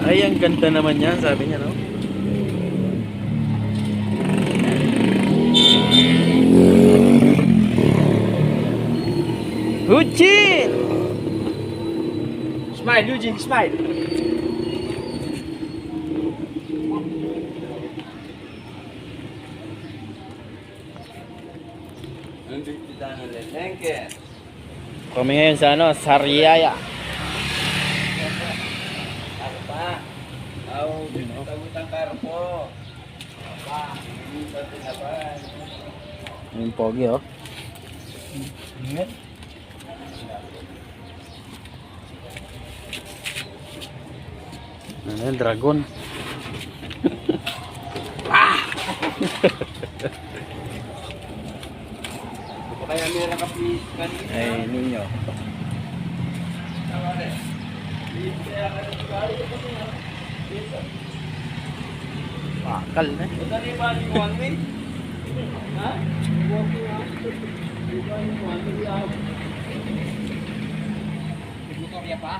Ay, ang ganda naman yan, sabi niya, no? Eugene! Smile, Eugene, smile. Kami ngayon sa ano, Sariaya. Yung pogi, oh. Ano yung dragon? Kaya meron ka please kanina. Ay, ninyo. Pakal na. Dali ba yung one way? Ha? Walking out. Di ba yung one way out? Motorya pa?